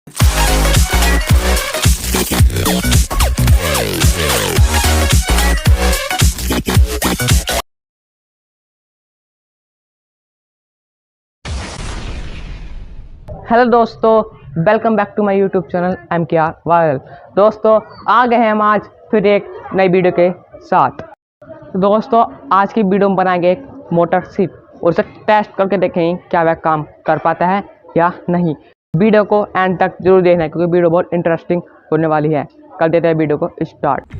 Hello दोस्तों, welcome back to my YouTube channel M.K.R viral. दोस्तों आ गए हैं हम आज फिर एक नई वीडियो के साथ। तो दोस्तों आज की वीडियो में बनाएंगे एक मोटर सिप और उसे टेस्ट करके देखेंगे क्या वह काम कर पाता है या नहीं। वीडियो को एंड तक जरूर देखना है क्योंकि वीडियो बहुत इंटरेस्टिंग होने वाली है। कर देते हैं वीडियो को स्टार्ट।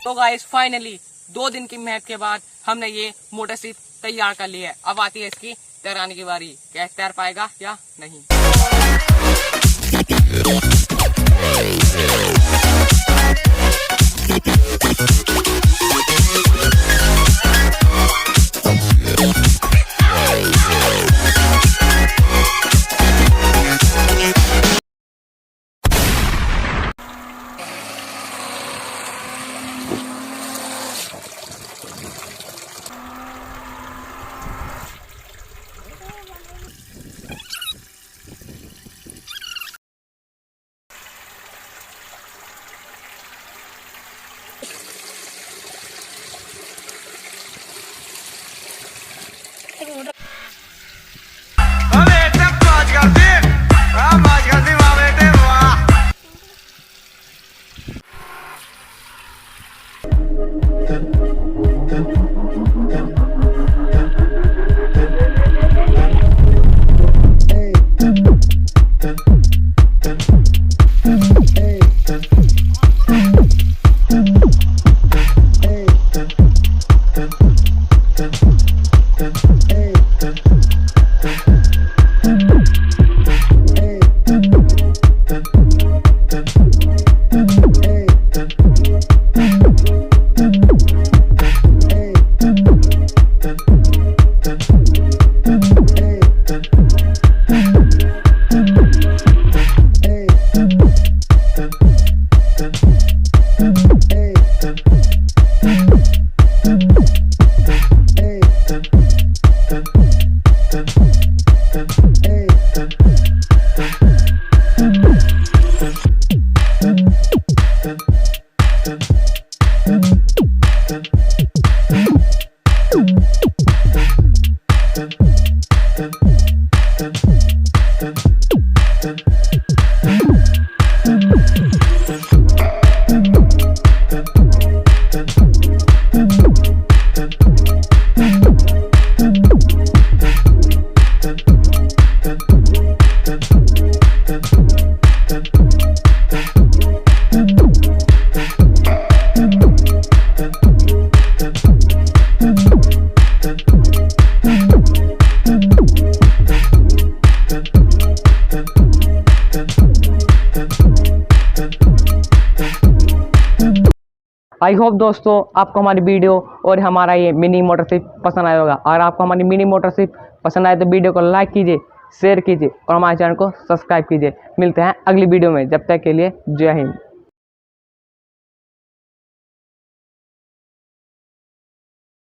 तो गाइस फाइनली 2 दिन की मेहनत के बाद हमने ये मोटरसाइकिल तैयार कर लिया है। अब आती है इसकी तैराने की बारी। क्या तैर पाएगा या नहीं। आई होप दोस्तों आपको हमारी वीडियो और हमारा ये मिनी मोटरसाइकिल पसंद आया होगा। अगर आपको हमारी मिनी मोटरसाइकिल पसंद आए तो वीडियो को लाइक कीजिए, शेयर कीजिए और हमारे चैनल को सब्सक्राइब कीजिए। मिलते हैं अगली वीडियो में, जब तक के लिए जय हिंद।